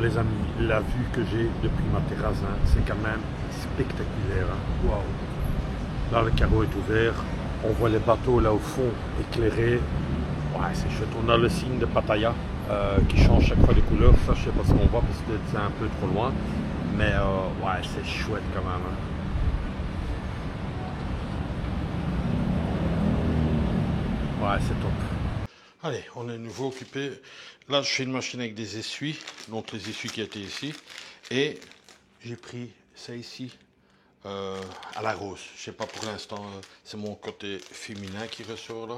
Les amis, la vue que j'ai depuis ma terrasse, hein, c'est quand même spectaculaire. Hein. Waouh. Là, le carreau est ouvert. On voit les bateaux là au fond éclairés. Ouais, c'est chouette. On a le signe de Pattaya qui change chaque fois de couleur. Ça, je sais pas ce qu'on voit parce que c'est un peu trop loin. Mais ouais, c'est chouette quand même. Hein. Ouais, c'est top. Allez, on est de nouveau occupé. Là, je fais une machine avec des essuies. Donc, les essuies qui étaient ici. Et j'ai pris ça ici. À la rose. Je sais pas pour l'instant, c'est mon côté féminin qui ressort là.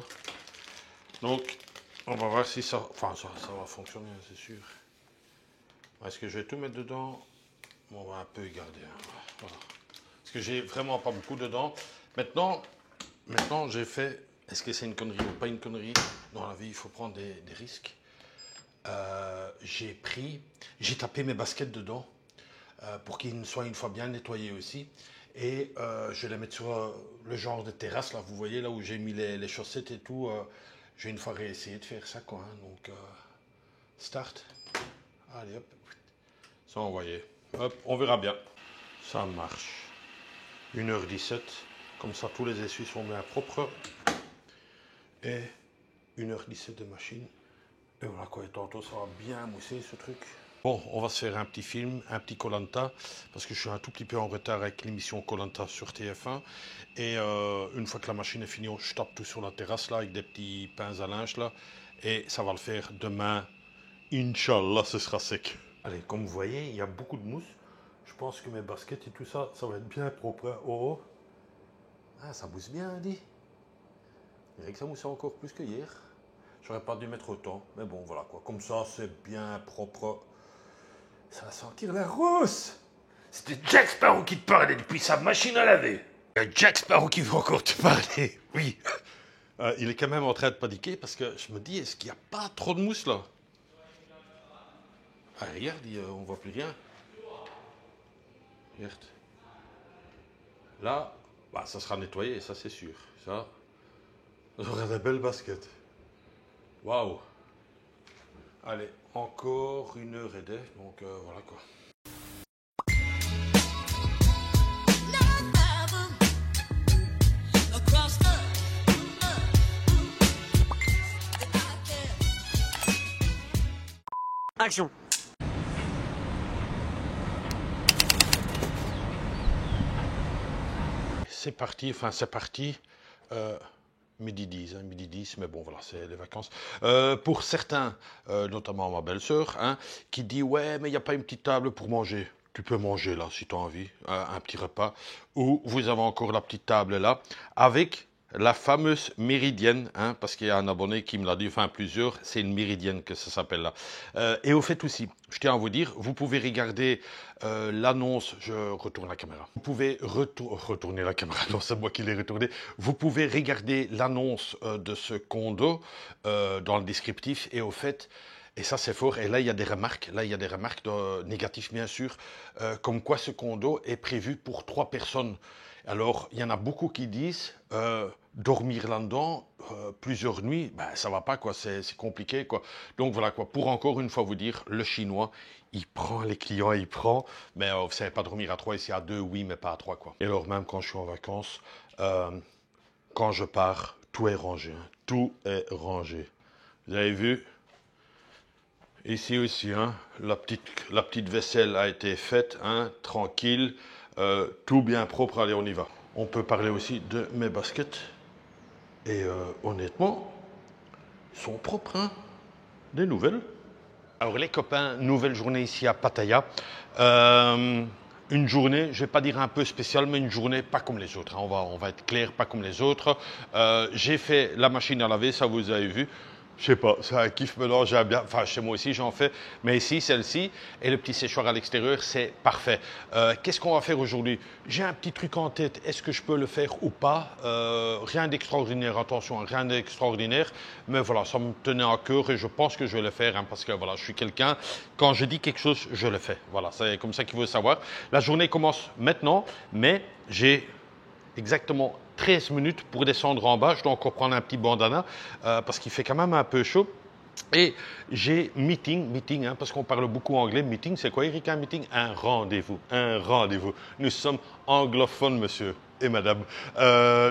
Donc, on va voir si ça, enfin ça va fonctionner, c'est sûr. Est-ce que je vais tout mettre dedans? Bon, on va un peu garder. Hein. Voilà. Parce que j'ai vraiment pas beaucoup dedans. Maintenant j'ai fait. Est-ce que c'est une connerie ou pas une connerie? Dans la vie, il faut prendre des risques. J'ai tapé mes baskets dedans pour qu'ils soient une fois bien nettoyés aussi. Et je vais les mettre sur le genre de terrasse, là, vous voyez, là où j'ai mis les chaussettes et tout. Je vais une fois réessayer de faire ça, quoi. Hein. Donc, start. Allez, hop. Ça, on voyait. Hop, on verra bien. Ça marche. 1h17. Comme ça, tous les essuies sont bien propres. Et 1h17 de machine. Et voilà quoi, et tantôt, ça va bien mousser, ce truc. Bon, on va se faire un petit film, un petit koh parce que je suis un tout petit peu en retard avec l'émission koh sur TF1. Et une fois que la machine est finie, je tape tout sur la terrasse, là, avec des petits pains à linge, là. Et ça va le faire demain. Inch'Allah, ce sera sec. Allez, comme vous voyez, il y a beaucoup de mousse. Je pense que mes baskets et tout ça, ça va être bien propre. Hein. Oh, ah, ça mousse bien, dit. Je dirais que ça mousse encore plus que hier. J'aurais pas dû mettre autant, mais bon, voilà quoi. Comme ça, c'est bien propre. Ça va sentir la rousse. C'était Jack Sparrow qui te parlait depuis sa machine à laver. Il y a Jack Sparrow qui veut encore te parler. Oui. Il est quand même en train de paniquer parce que je me dis, est-ce qu'il n'y a pas trop de mousse là? Ah, regarde, on voit plus rien. Regarde. Là, bah, ça sera nettoyé, ça c'est sûr. Ça, j'aurai des belles baskets. Waouh. Allez, encore 1h10, donc voilà quoi. Action. C'est parti, enfin c'est parti. Midi 10, hein, midi 10, mais bon voilà, c'est les vacances. Pour certains, notamment ma belle-sœur, hein, qui dit ouais, mais il n'y a pas une petite table pour manger. Tu peux manger là si tu as envie, un petit repas. Ou vous avez encore la petite table là, avec la fameuse méridienne, hein, parce qu'il y a un abonné qui me l'a dit, enfin plusieurs, c'est une méridienne que ça s'appelle là. Et au fait aussi, je tiens à vous dire, vous pouvez regarder l'annonce, je retourne la caméra. Vous pouvez retourner la caméra, non c'est moi qui l'ai retourné. Vous pouvez regarder l'annonce de ce condo dans le descriptif et au fait, et ça c'est fort, et là il y a des remarques, négatives bien sûr, comme quoi ce condo est prévu pour 3 personnes. Alors, il y en a beaucoup qui disent dormir là-dedans plusieurs nuits, ben, ça va pas quoi, c'est compliqué quoi. Donc voilà quoi, pour encore une fois vous dire, le chinois, il prend les clients, il prend, mais vous savez pas dormir à 3 ici à 2, oui, mais pas à 3 quoi. Et alors même quand je suis en vacances, quand je pars, tout est rangé, hein, tout est rangé. Vous avez vu? Ici aussi, hein, la petite vaisselle a été faite, hein, tranquille. Tout bien propre, allez on y va. On peut parler aussi de mes baskets. Et honnêtement, ils sont propres, hein. Des nouvelles. Alors les copains, nouvelle journée ici à Pattaya. Une journée, je ne vais pas dire un peu spéciale, mais une journée pas comme les autres. Hein. On va être clair, pas comme les autres. J'ai fait la machine à laver, ça vous avez vu. Je sais pas, c'est un kiff maintenant, j'aime bien. Enfin, chez moi aussi, j'en fais. Mais ici, celle-ci, et le petit séchoir à l'extérieur, c'est parfait. Qu'est-ce qu'on va faire aujourd'hui? J'ai un petit truc en tête. Est-ce que je peux le faire ou pas? Rien d'extraordinaire, attention, rien d'extraordinaire. Mais voilà, ça me tenait à cœur et je pense que je vais le faire. Hein, parce que voilà, je suis quelqu'un, quand je dis quelque chose, je le fais. Voilà, c'est comme ça qu'il faut savoir. La journée commence maintenant, mais j'ai exactement 13 minutes pour descendre en bas. Je dois encore prendre un petit bandana parce qu'il fait quand même un peu chaud. Et j'ai meeting, hein, parce qu'on parle beaucoup anglais. Meeting, c'est quoi, Eric, un meeting? Un rendez-vous, un rendez-vous. Nous sommes anglophones, monsieur et madame.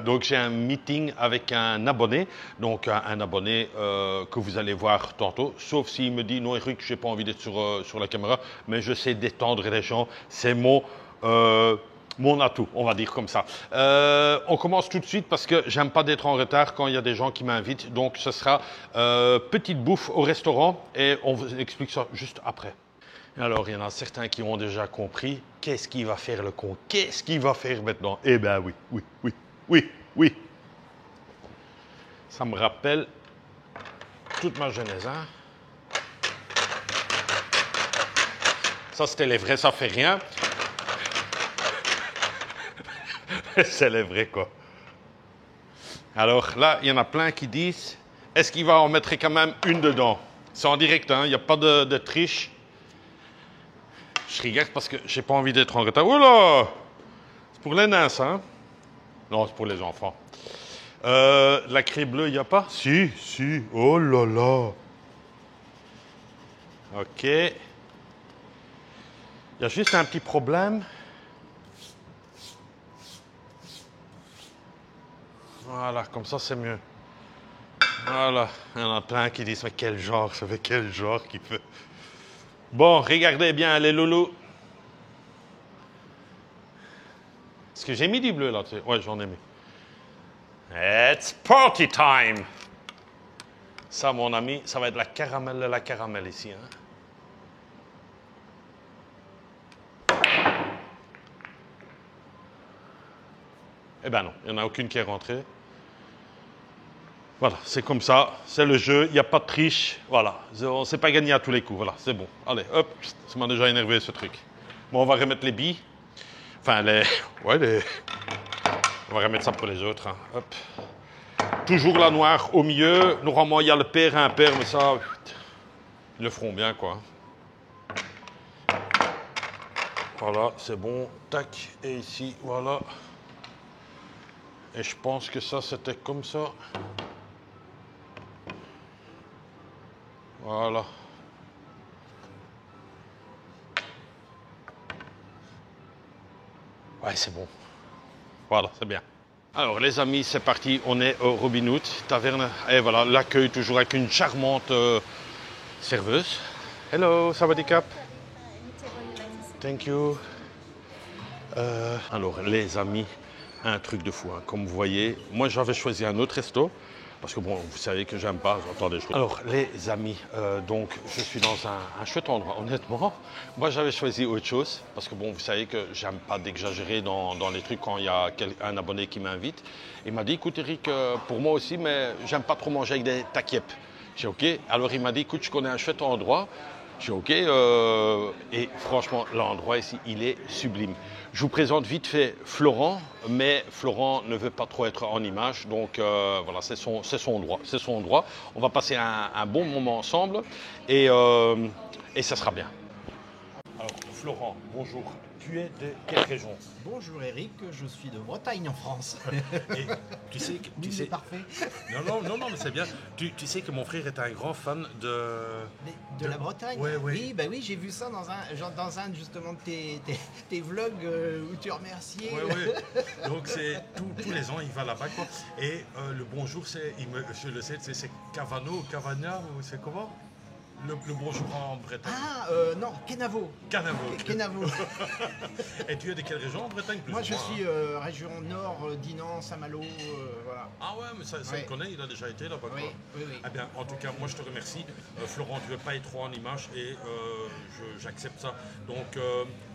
Donc, j'ai un meeting avec un abonné. Donc, un abonné que vous allez voir tantôt. Sauf s'il me dit, non, Eric, j'ai pas envie d'être sur la caméra, mais je sais détendre les gens. C'est mon atout, on va dire comme ça. On commence tout de suite parce que j'aime pas d'être en retard quand il y a des gens qui m'invitent. Donc, ce sera petite bouffe au restaurant et on vous explique ça juste après. Alors, il y en a certains qui ont déjà compris. Qu'est-ce qu'il va faire le con? Qu'est-ce qu'il va faire maintenant? Eh bien, oui. Ça me rappelle toute ma jeunesse, hein? Ça, c'était les vrais, ça fait rien. C'est les vrais, quoi. Alors là, il y en a plein qui disent, est-ce qu'il va en mettre quand même une dedans? C'est en direct, hein, il n'y a pas de triche. Je regarde parce que j'ai pas envie d'être en retard. Oh là! C'est pour les nains, ça, hein? Non, c'est pour les enfants. La craie bleue, il n'y a pas? Si. Oh là là! OK. Il y a juste un petit problème. Voilà, comme ça, c'est mieux. Voilà, il y en a plein qui disent, mais quel genre, ça fait quel genre qui fait. Bon, regardez bien les loulous. Est-ce que j'ai mis du bleu là? Ouais, j'en ai mis. It's party time! Ça, mon ami, ça va être la caramel ici. Hein? Eh ben non, il n'y en a aucune qui est rentrée. Voilà, c'est comme ça, c'est le jeu, il n'y a pas de triche, voilà, on ne s'est pas gagné à tous les coups, voilà, c'est bon. Allez, hop, ça m'a déjà énervé ce truc. Bon, on va remettre les billes, enfin on va remettre ça pour les autres, hein. Hop. Toujours la noire au milieu, normalement il y a le père et impair, mais ça, ils le feront bien, quoi. Voilà, c'est bon, tac, et ici, voilà. Et je pense que ça, c'était comme ça. Voilà. Ouais, c'est bon. Voilà, c'est bien. Alors, les amis, c'est parti. On est au Robin Hood Taverne. Et voilà, l'accueil toujours avec une charmante serveuse. Hello, sawadee-cap. Thank you. Alors, les amis, un truc de fou. Hein. Comme vous voyez, moi, j'avais choisi un autre resto. Parce que bon, vous savez que j'aime pas, j'entends des choses. Alors, les amis, donc, je suis dans un chouette endroit, honnêtement. Moi, j'avais choisi autre chose, parce que bon, vous savez que j'aime pas d'exagérer dans les trucs quand il y a un abonné qui m'invite. Il m'a dit, écoute Eric, pour moi aussi, mais j'aime pas trop manger avec des taquiep. J'ai OK. Alors, il m'a dit, écoute, je connais un chouette endroit. J'ai OK. Et franchement, l'endroit ici, il est sublime. Je vous présente vite fait Florent, mais Florent ne veut pas trop être en image, donc voilà, c'est son droit. On va passer un bon moment ensemble et ça sera bien. Alors Florent, bonjour. Tu es de quelle région? Bonjour Eric, je suis de Bretagne en France. Et tu sais que C'est parfait. Non, mais c'est bien. Tu sais que mon frère est un grand fan De la Bretagne. Ouais. Oui, j'ai vu ça dans un justement de tes vlogs où tu remerciais. Ouais. Donc c'est tous les ans il va là-bas quoi. Et le bonjour je le sais, c'est Cavano, Cavagna ou c'est comment? Le bonjour en Bretagne. Non, Kenavo. Kenavo. Et tu es de quelle région en Bretagne plus Moi, ou je moins, suis hein? région nord, Dinan, Saint-Malo, voilà. Ah ouais, mais ça Ouais. me connaît, il a déjà été là-bas. Oui, Quoi. oui. Eh bien, en tout cas, moi je te remercie. Florent, tu ne veux pas être trop en image et j'accepte ça. Donc,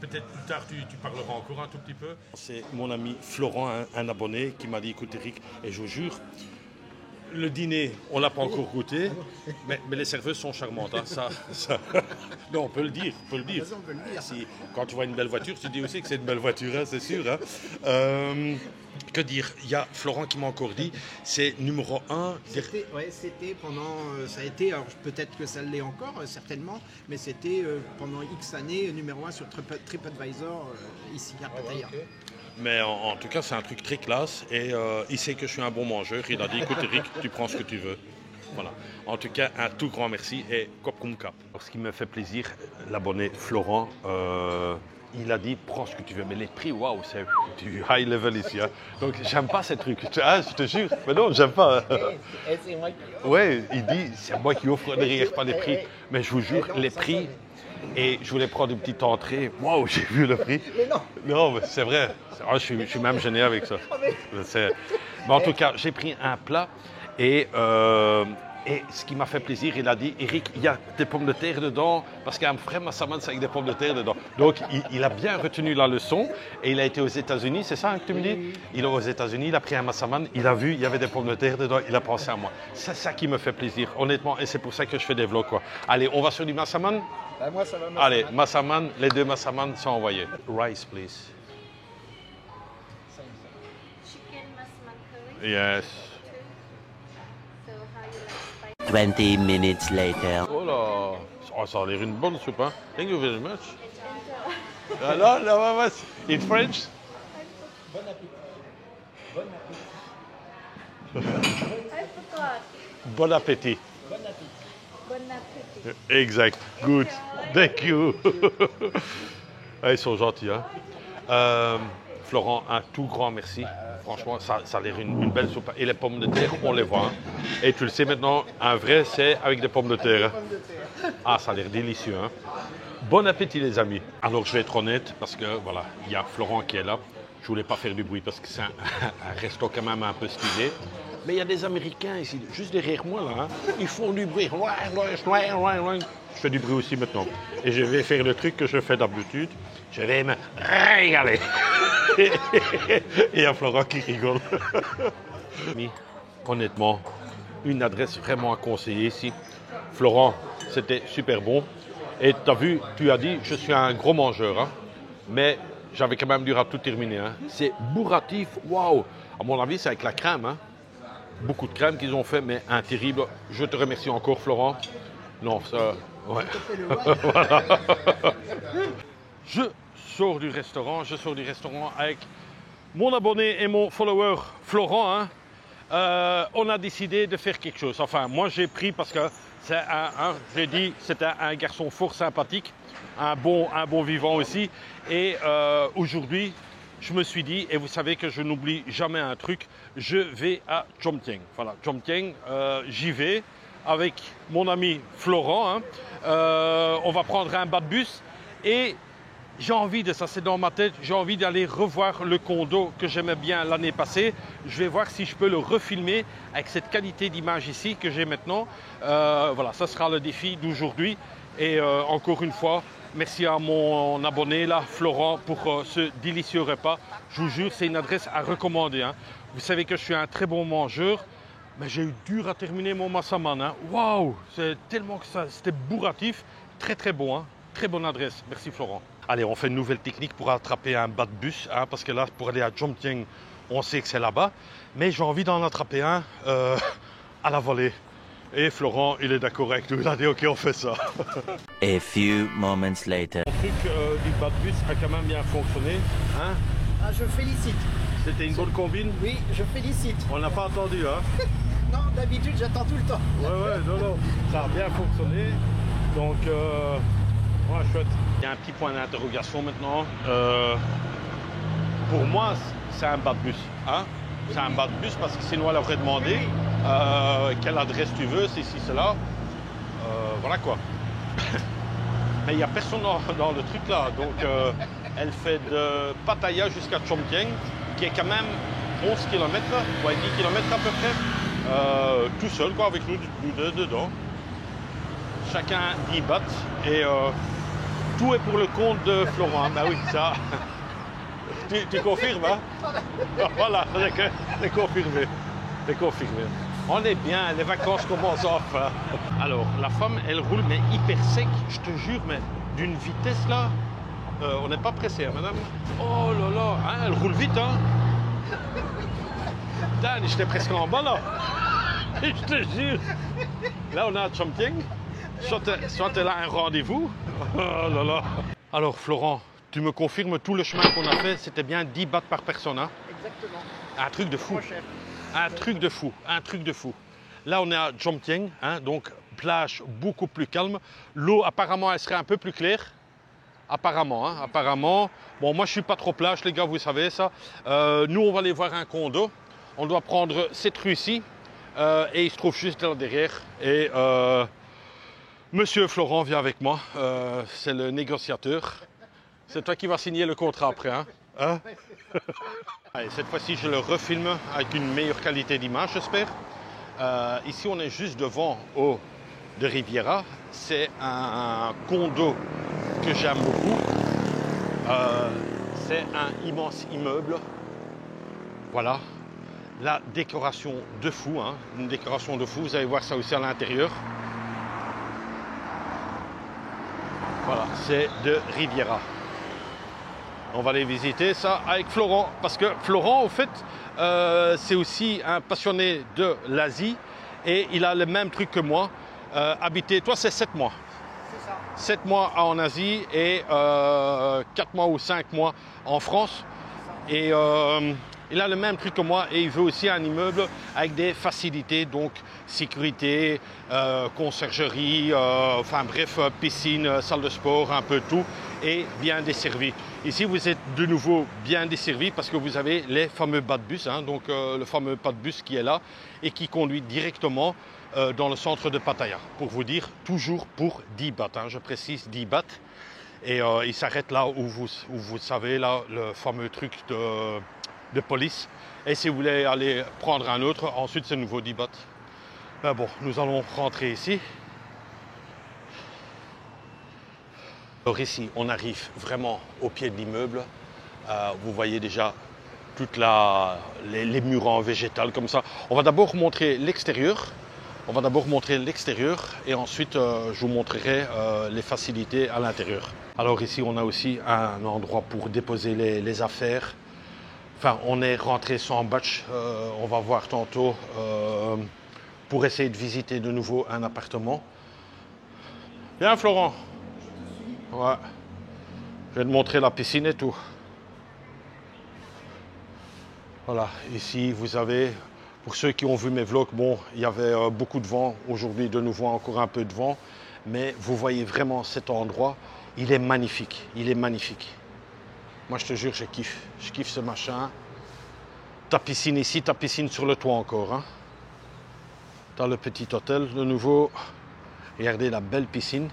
peut-être plus tard, tu parleras encore un tout petit peu. C'est mon ami Florent, un abonné, qui m'a dit, écoute Eric, et je vous jure, le dîner, on ne l'a pas encore goûté, mais les serveuses sont charmantes. Hein, ça. Non, on peut le dire. On peut le dire. Quand tu vois une belle voiture, tu dis aussi que c'est une belle voiture, hein, c'est sûr. Hein. Que dire? Il y a Florent qui m'a encore dit, c'est numéro 1. C'était pendant, ça a été, alors peut-être que ça l'est encore, certainement, mais c'était pendant X années numéro 1 sur TripAdvisor, ici à Pattaya. Okay. Mais en tout cas, c'est un truc très classe et il sait que je suis un bon mangeur. Il a dit, écoute Eric, tu prends ce que tu veux. Voilà. Voilà. En tout cas, un tout grand merci et cop cum cap. Ce qui me fait plaisir, l'abonné Florent, il a dit prends ce que tu veux, mais les prix, waouh, c'est du high level ici. Hein. Donc j'aime pas ces trucs. Ah, je te jure, mais non, j'aime pas. C'est moi qui... Ouais, il dit c'est moi qui offre derrière pas les prix, mais je vous jure, les prix. Et je voulais prendre une petite entrée. Waouh, j'ai vu le prix. Mais non. Non, mais c'est vrai. Je suis même gêné avec ça. Mais en tout cas, j'ai pris un plat et ce qui m'a fait plaisir, il a dit, Eric, il y a des pommes de terre dedans, parce qu'il y a un vrai massaman avec des pommes de terre dedans. Donc, il a bien retenu la leçon et il a été aux États-Unis, c'est ça que tu me dis? Il est aux États-Unis, il a pris un massaman, il a vu, il y avait des pommes de terre dedans, il a pensé à moi. C'est ça qui me fait plaisir, honnêtement, et c'est pour ça que je fais des vlogs, quoi. Allez, on va sur du massaman? Bah, moi, ça va. Allez, massaman, les 2 massaman sont envoyés. Rice, please. Chicken massaman curry. Yes. So how you like spicy? 20 minutes later. Oh là, oh, ça a l'air une bonne soupe, hein. Thank you very much. Alors, là, in French? Bon appétit. Bon appétit. I forgot. Bon appétit. Bon appétit. Bon appetit. Exact. Good. Thank you. Ah, ils sont gentils, hein. Florent, un tout grand merci. Franchement, ça a l'air une belle soupe. Et les pommes de terre, on les voit. Hein. Et tu le sais maintenant, un vrai, c'est avec des pommes de terre. Hein. Pommes de terre. Ah, ça a l'air délicieux. Hein. Bon appétit, les amis. Alors, je vais être honnête, parce que, voilà, il y a Florent qui est là. Je voulais pas faire du bruit, parce que c'est un resto quand même un peu stylé. Mais il y a des Américains ici, juste derrière moi, là. Hein. Ils font du bruit. Je fais du bruit aussi maintenant. Et je vais faire le truc que je fais d'habitude. Je vais me régaler. Et il y a Florent qui rigole. Mais, honnêtement, une adresse vraiment à conseiller ici. Florent, c'était super bon. Et tu as vu, tu as dit, je suis un gros mangeur. Hein. Mais j'avais quand même du à tout terminer. Hein. C'est bourratif, waouh. À mon avis, c'est avec la crème. Hein. Beaucoup de crème qu'ils ont fait, mais un terrible. Je te remercie encore, Florent. Non, ça... Ouais. Voilà. Je sors du restaurant avec mon abonné et mon follower Florent. Hein. On a décidé de faire quelque chose. Enfin, moi j'ai pris parce que c'est j'ai dit, c'était un garçon fort sympathique, un bon vivant aussi. Et aujourd'hui, je me suis dit, et vous savez que je n'oublie jamais un truc, je vais à Chomtieng. Voilà, Chomtieng, j'y vais avec mon ami Florent. Hein. On va prendre un bas de bus et j'ai envie de ça, c'est dans ma tête, j'ai envie d'aller revoir le condo que j'aimais bien l'année passée. Je vais voir si je peux le refilmer avec cette qualité d'image ici que j'ai maintenant. Voilà, ça sera le défi d'aujourd'hui. Et encore une fois, merci à mon abonné là, Florent, pour ce délicieux repas. Je vous jure, c'est une adresse à recommander. Hein. Vous savez que je suis un très bon mangeur, mais j'ai eu dur à terminer mon massaman. Hein. Waouh, c'est tellement que ça, c'était bourratif, très très bon. Hein. Très bonne adresse. Merci Florent. Allez, on fait une nouvelle technique pour attraper un bas de bus, hein, parce que là, pour aller à Chomtieng, on sait que c'est là-bas. Mais j'ai envie d'en attraper un à la volée. Et Florent, il est d'accord avec nous. Il a dit, OK, on fait ça. A few moments later. Le truc du bas de bus a quand même bien fonctionné. Hein? Ah, je félicite. C'était une bonne combine. Oui, je félicite. On n'a pas attendu, hein? Non, d'habitude, j'attends tout le temps. Ouais, non. Ça a bien fonctionné. Donc, ouais, chouette. Il y a un petit point d'interrogation maintenant. Pour moi, c'est un bas de bus. Hein? C'est un bas de bus parce que sinon, elle aurait demandé quelle adresse tu veux, c'est ici, c'est là. Voilà quoi. Mais il n'y a personne dans le truc là. Donc, elle fait de Pattaya jusqu'à Chomtieng, qui est quand même 11 km, ouais, 10 km à peu près. Tout seul, quoi, avec nous deux dedans. Chacun 10 bahts. Et tout est pour le compte de Florent. Ben oui, ça. Tu confirmes, hein? Voilà, c'est confirmé. C'est confirmé. On est bien, les vacances commencent enfin. Alors, la femme, elle roule, mais hyper sec, je te jure, mais d'une vitesse là. On n'est pas pressé, hein, madame? Oh là là, hein, elle roule vite, hein? Putain, j'étais presque en bas là. Je te jure. Là, on est à Chomtieng. Soit elle a un rendez-vous. Oh là là. Alors, Florent, tu me confirmes tout le chemin qu'on a fait, c'était bien 10 bahts par personne, hein? Exactement. Un truc de fou. Trop cher. Un truc de fou, un truc de fou. Là, on est à Jomtien, hein, donc plage beaucoup plus calme. L'eau, apparemment, elle serait un peu plus claire. Apparemment, hein, apparemment. Bon, moi, je suis pas trop plage, les gars, vous savez ça. Nous, on va aller voir un condo. On doit prendre cette rue-ci. Et il se trouve juste là derrière. Et Monsieur Florent vient avec moi. C'est le négociateur. C'est toi qui vas signer le contrat après, hein, hein? Allez, cette fois-ci, je le refilme avec une meilleure qualité d'image, j'espère. Ici, on est juste devant Eau de Riviera. C'est un condo que j'aime beaucoup. C'est un immense immeuble. Voilà. La décoration de fou, hein. Une décoration de fou. Vous allez voir ça aussi à l'intérieur. Voilà, c'est de Riviera. On va aller visiter ça avec Florent, parce que Florent, au fait, c'est aussi un passionné de l'Asie et il a le même truc que moi. Habiter, toi, c'est 7 mois. C'est ça. 7 mois en Asie et 4 mois ou 5 mois en France. Et il a le même truc que moi et il veut aussi un immeuble avec des facilités, donc sécurité, conciergerie, enfin bref, piscine, salle de sport, un peu tout, et bien desservi. Ici, vous êtes de nouveau bien desservi parce que vous avez les fameux bas de bus, hein, donc le fameux pas de bus qui est là et qui conduit directement dans le centre de Pattaya. Pour vous dire, toujours pour 10 bahts, hein, je précise 10 bahts. Et il s'arrête là où vous savez, là, le fameux truc de police. Et si vous voulez aller prendre un autre, ensuite c'est nouveau 10 bahts. Ben bon, nous allons rentrer ici. Alors ici, on arrive vraiment au pied de l'immeuble. Vous voyez déjà toutes les murs en végétal comme ça. On va d'abord montrer l'extérieur. Et ensuite je vous montrerai les facilités à l'intérieur. Alors ici, on a aussi un endroit pour déposer les affaires. Enfin, on est rentré sans badge. On va voir tantôt pour essayer de visiter de nouveau un appartement. Viens, Florent. Ouais. Je vais te montrer la piscine et tout. Voilà, ici vous avez, pour ceux qui ont vu mes vlogs, bon, il y avait beaucoup de vent. Aujourd'hui, de nouveau, encore un peu de vent. Mais vous voyez vraiment cet endroit. Il est magnifique. Il est magnifique. Moi, je te jure, je kiffe. Je kiffe ce machin. Ta piscine ici, ta piscine sur le toit encore. Hein. Tu as le petit hôtel de nouveau. Regardez la belle piscine.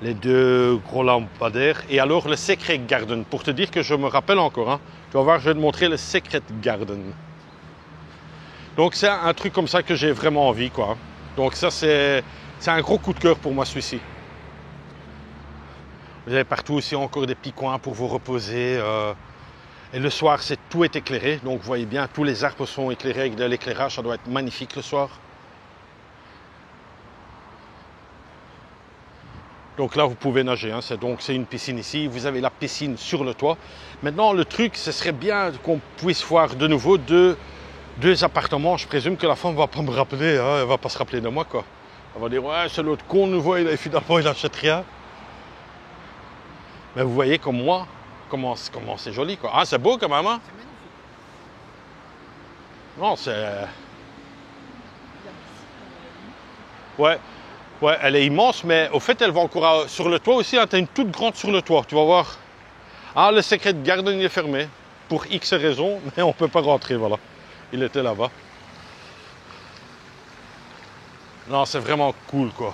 Les deux gros lampadaires. Et alors, le Secret Garden. Pour te dire que je me rappelle encore. Hein. Tu vas voir, je vais te montrer le Secret Garden. Donc, c'est un truc comme ça que j'ai vraiment envie, quoi. Donc, ça, c'est un gros coup de cœur pour moi, celui-ci. Vous avez partout aussi encore des petits coins pour vous reposer. Et le soir, tout est éclairé. Donc, vous voyez bien, tous les arbres sont éclairés avec de l'éclairage. Ça doit être magnifique le soir. Donc là, vous pouvez nager. Hein. C'est une piscine ici. Vous avez la piscine sur le toit. Maintenant, le truc, ce serait bien qu'on puisse voir de nouveau deux appartements. Je présume que la femme ne va pas me rappeler. Hein. Elle ne va pas se rappeler de moi, quoi. Elle va dire, ouais, c'est l'autre con nouveau. Finalement, il n'achète rien. Mais vous voyez comme moi, comment c'est joli, quoi. Ah, c'est beau quand même, hein. C'est magnifique. Non, c'est... Ouais. Ouais, elle est immense, mais au fait, elle va encore sur le toit aussi. Hein, tu as une toute grande sur le toit, tu vas voir. Ah, le Secret Garden est fermé. Pour X raisons, mais on ne peut pas rentrer, voilà. Il était là-bas. Non, c'est vraiment cool, quoi.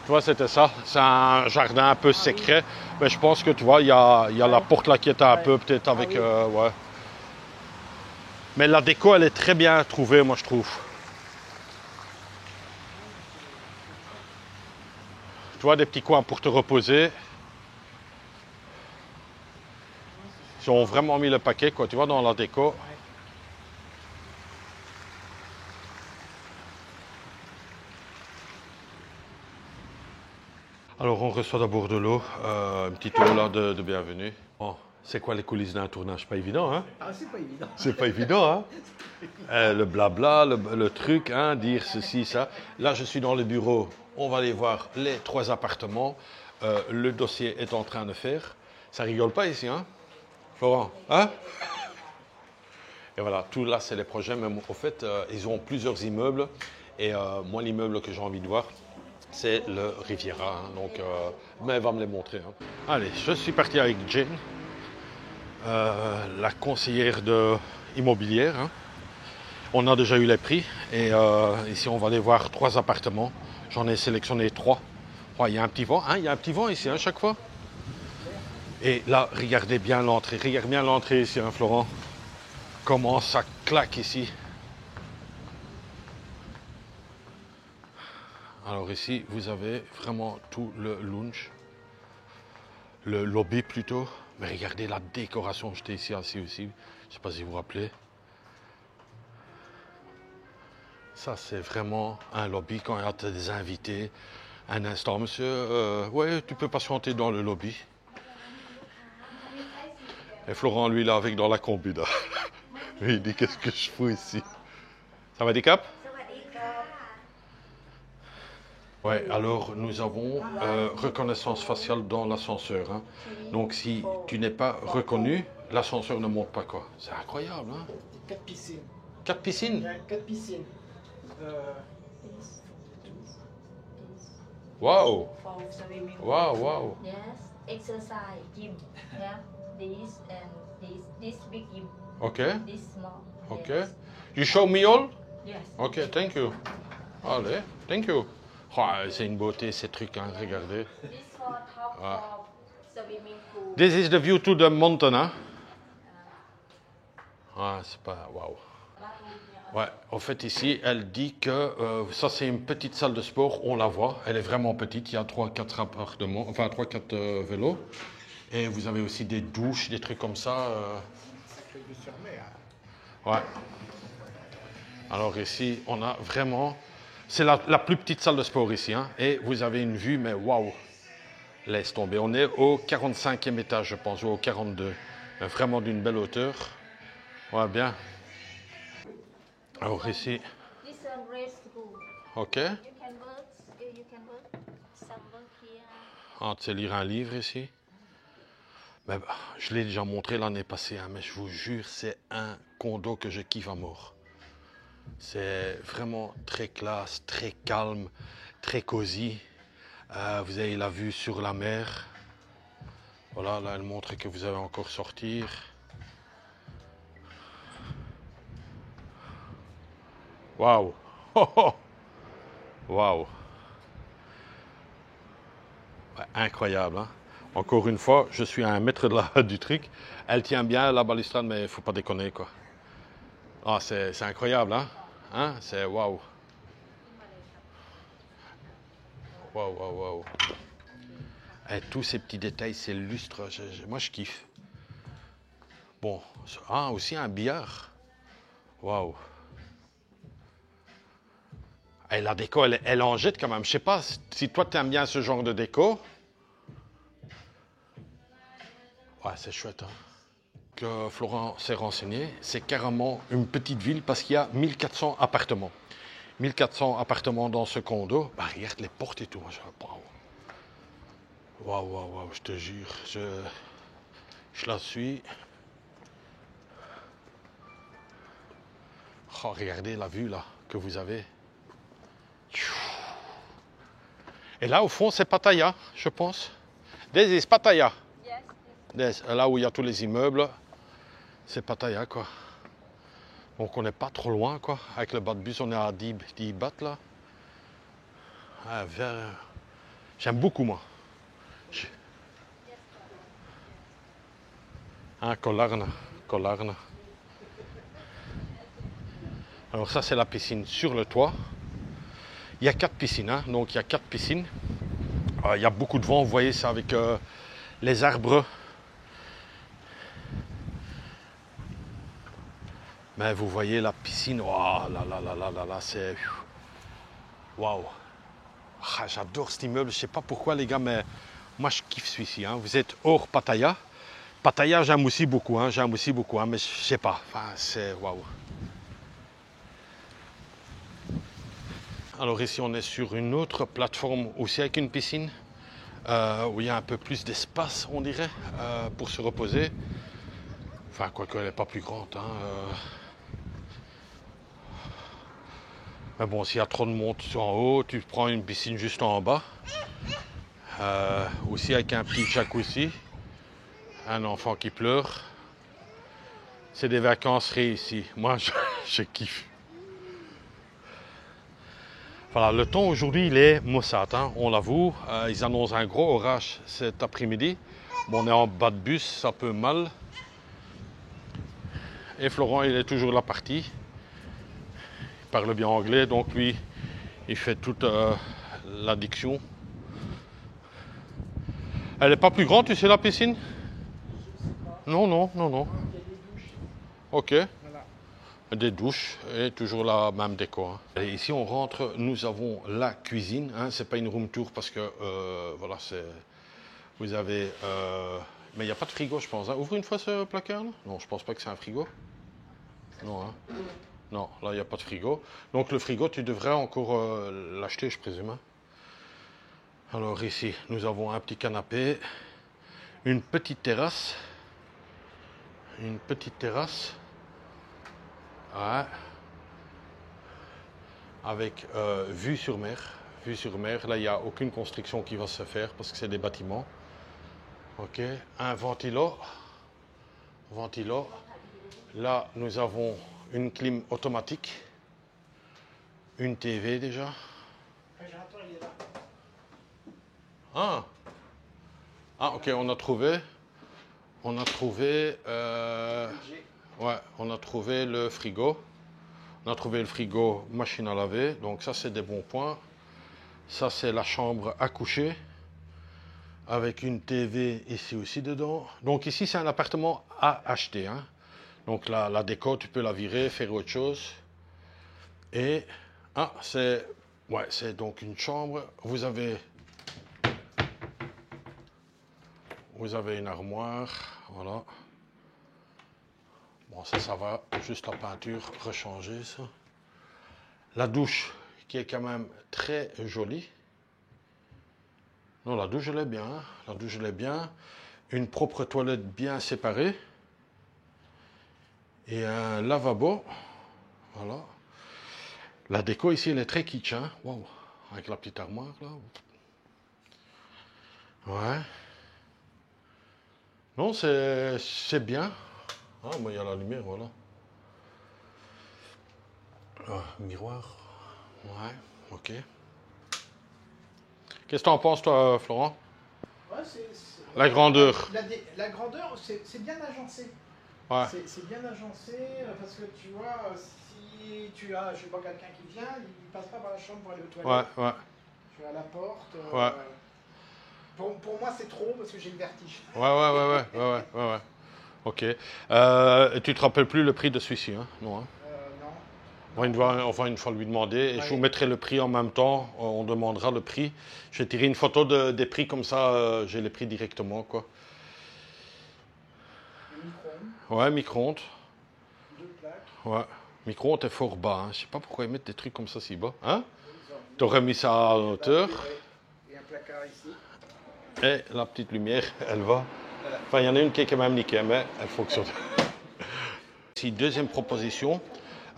Tu vois, c'était ça. C'est un jardin un peu secret. Mais je pense que, tu vois, il y a la porte là qui était un peu, peut-être avec... ouais. Mais la déco, elle est très bien trouvée, moi, je trouve. Tu vois, des petits coins pour te reposer. Ils ont vraiment mis le paquet, quoi, tu vois, dans la déco. Alors, on reçoit d'abord de l'eau, un petit eau là de bienvenue. Bon, c'est quoi les coulisses d'un tournage? Pas évident, hein? Ah, c'est pas évident. C'est pas évident, hein? Le blabla, le truc, hein, dire ceci, ça. Là, je suis dans le bureau. On va aller voir les 3 appartements. Le dossier est en train de faire. Ça rigole pas ici, hein? Florent, hein? Et voilà, tout là, c'est les projets. Mais au fait, ils ont plusieurs immeubles. Et moi, l'immeuble que j'ai envie de voir, c'est le Riviera. Hein. Donc, mais elle va me les montrer. Hein. Allez, je suis parti avec Jane, la conseillère immobilière. Hein. On a déjà eu les prix. Et ici, on va aller voir 3 appartements. J'en ai sélectionné 3. Il y a un petit vent. Hein, il y a un petit vent ici, hein, chaque fois. Et là, regardez bien l'entrée. Regarde bien l'entrée ici, hein, Florent. Comment ça claque ici. Alors ici, vous avez vraiment tout le lounge. Le lobby plutôt. Mais regardez la décoration. J'étais ici assis aussi. Je ne sais pas si vous vous rappelez. Ça, c'est vraiment un lobby quand il y a des invités. Un instant, monsieur. Ouais, tu peux patienter dans le lobby. Et Florent, lui, là, avec dans la combi, là. Lui, il dit, qu'est-ce que je fous ici? Ça va, Cap? Ouais, alors nous avons reconnaissance faciale dans l'ascenseur. Hein. Donc si tu n'es pas reconnu, l'ascenseur ne monte pas, quoi. C'est incroyable, hein? 4 piscines. 4 piscines? Ouais, 4 piscines. Waouh! For swimming pool. Waouh, waouh! Yes, exercise gym. Yeah, this and this big gym. Ok, This small. ok. Yes. You show me all? Yes. Ok, thank you. Allez, thank you. Oh, c'est une beauté ces trucs, hein, regardez. This for top Ah. for swimming pool. This is the view to the mountain, hein? Ah, c'est pas... Waouh! Ouais, en fait ici, elle dit que ça c'est une petite salle de sport, on la voit, elle est vraiment petite, il y a 3-4 appartements, enfin 3-4 vélos. Et vous avez aussi des douches, des trucs comme ça. Sacré vue sur mer. Ouais. Alors ici, on a vraiment... C'est la plus petite salle de sport ici, hein. Et vous avez une vue, mais waouh! Laisse tomber. On est au 45e étage, je pense, ou au 42. Mais vraiment d'une belle hauteur. Ouais, bien. Alors ici, This one race school. ok. You can work some work here. Ah, tu sais lire un livre ici. Mais, je l'ai déjà montré l'année passée, hein, mais je vous jure, c'est un condo que je kiffe à mort. C'est vraiment très classe, très calme, très cosy. Vous avez la vue sur la mer. Voilà, là, elle montre que vous allez encore sortir. Waouh! Oh, oh. Waouh! Ouais, incroyable, hein? Encore une fois, je suis à 1 mètre du truc. Elle tient bien la balustrade, mais il ne faut pas déconner, quoi. Ah, c'est incroyable, hein? C'est waouh! Waouh, waouh, waouh! Et tous ces petits détails, ces lustres, moi je kiffe. Bon, aussi un billard. Waouh! Et la déco, elle en jette quand même. Je sais pas si toi, tu aimes bien ce genre de déco. Ouais, c'est chouette. Hein. Que Florent s'est renseigné, c'est carrément une petite ville parce qu'il y a 1400 appartements. 1400 appartements dans ce condo. Bah, regarde les portes et tout. Waouh, waouh, waouh, waouh, je te jure. Je la suis. Oh, regardez la vue là que vous avez. Et là, au fond, c'est Pattaya, je pense. This is Pattaya. Yes. Là où il y a tous les immeubles, c'est Pattaya, quoi. Donc, on n'est pas trop loin, quoi. Avec le bas de bus, on est à 10 bahts, là. Ah, j'aime beaucoup, moi. Collarne. Alors, ça, c'est la piscine sur le toit. Il y a 4 piscines, hein, donc il y a 4 piscines. Il y a beaucoup de vent, vous voyez ça avec les arbres. Mais vous voyez la piscine, oh là, c'est... Waouh! Ah, j'adore cet immeuble, je ne sais pas pourquoi les gars, mais moi je kiffe celui-ci. Hein. Vous êtes hors Pattaya. Pattaya, j'aime aussi beaucoup, hein, mais je sais pas, enfin, c'est waouh! Alors ici, on est sur une autre plateforme aussi avec une piscine où il y a un peu plus d'espace, on dirait, pour se reposer. Enfin, quoique elle n'est pas plus grande. Hein, Mais bon, s'il y a trop de monde en haut, tu prends une piscine juste en bas. Aussi avec un petit jacuzzi. Un enfant qui pleure. C'est des vacances réussies. Moi, je kiffe. Voilà, le temps aujourd'hui, il est maussade, hein, on l'avoue. Ils annoncent un gros orage cet après-midi. Bon, on est en bas de bus, ça peut mal. Et Florent, il est toujours là parti. Il parle bien anglais, donc lui, il fait toute l'addiction. Elle n'est pas plus grande, tu sais, la piscine? Non, non, non, non. Ok. Voilà. Des douches et toujours la même déco. Hein. Et ici, on rentre, nous avons la cuisine. Hein. C'est pas une room tour parce que, voilà, c'est... Vous avez... Mais il n'y a pas de frigo, je pense. Hein. Ouvre une fois ce placard, là. Non, je pense pas que c'est un frigo. Non, hein. Non, là, il n'y a pas de frigo. Donc, le frigo, tu devrais encore l'acheter, je présume. Hein. Alors, ici, nous avons un petit canapé, une petite terrasse. Une petite terrasse. Ouais. Avec vue sur mer. Vue sur mer. Là, il n'y a aucune construction qui va se faire parce que c'est des bâtiments. Ok. Un ventilo. Ventilo. Là, nous avons une clim automatique. Une TV déjà. Le générateur, il est là. Ah. Ah, ok, on a trouvé. On a trouvé. Ouais, on a trouvé le frigo. On a trouvé le frigo, machine à laver. Donc ça, c'est des bons points. Ça, c'est la chambre à coucher. Avec une TV ici aussi dedans. Donc ici, c'est un appartement à acheter. Hein. Donc la déco, tu peux la virer, faire autre chose. Et... Ah, c'est... Ouais, c'est donc une chambre. Vous avez une armoire. Voilà. Bon, ça va. Juste la peinture, rechanger ça. La douche, qui est quand même très jolie. Non, la douche, elle est bien. Hein. La douche, elle est bien. Une propre toilette bien séparée. Et un lavabo. Voilà. La déco ici, elle est très kitsch. Hein. Wow. Avec la petite armoire, là. Ouais. Non, c'est bien. Ah, moi, il y a la lumière, voilà. Ah, miroir. Ouais, ok. Qu'est-ce que tu en penses, toi, Florent? Ouais, La grandeur. La grandeur, c'est bien agencé. Ouais. C'est bien agencé parce que tu vois, si tu as, je sais pas, quelqu'un qui vient, il passe pas par la chambre pour aller aux toilettes. Ouais, ouais. Tu as la porte. Ouais. Pour moi, c'est trop parce que j'ai le vertige. Ouais. Ok. Tu te rappelles plus le prix de celui-ci, hein? Non. Hein? Non. On va une fois lui demander et je vous mettrai le prix en même temps. On demandera le prix. Je vais tirer une photo des prix comme ça, j'ai les prix directement, quoi. Le micro-ondes. Ouais, micro-ondes. 2 plaques. Ouais. Micro-ondes est fort bas. Hein. Je sais pas pourquoi ils mettent des trucs comme ça si bas. Hein? T'aurais mis ça à hauteur. Et un placard ici. Et la petite lumière, elle va. Enfin, il y en a une qui est quand même niquée, mais elle fonctionne. Ici, deuxième proposition,